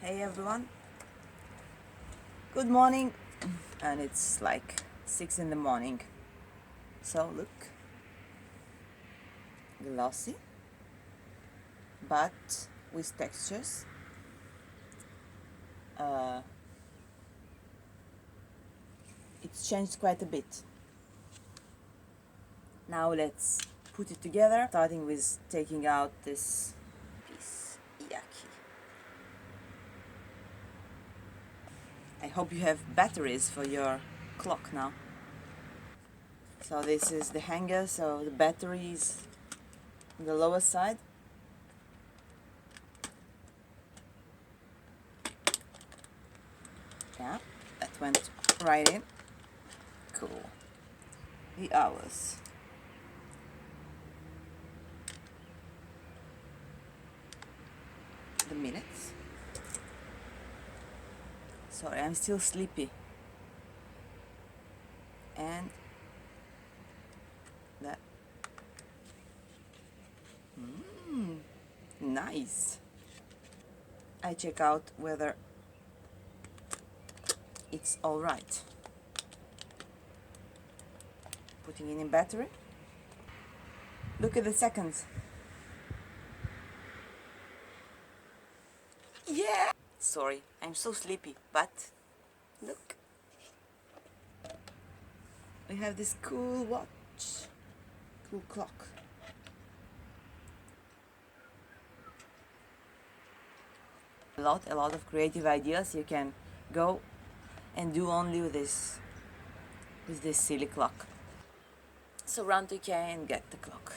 Hey everyone, good morning, and it's like 6 in the morning. So look, glossy but with textures. It's changed quite a bit. Now let's put it together, starting with taking out this piece. Yucky. I hope you have batteries for your clock now. So this is the hanger, so the battery is on the lower side. Yeah, that went right in. Cool. The hours. The minutes. Sorry, I'm still sleepy. And that. Nice. I check out whether it's all right. Putting in battery. Look at the seconds. Yeah! Sorry, I'm so sleepy, but look. We have this cool watch. Cool clock. A lot of creative ideas you can go and do only with this silly clock. So run to IKEA and get the clock.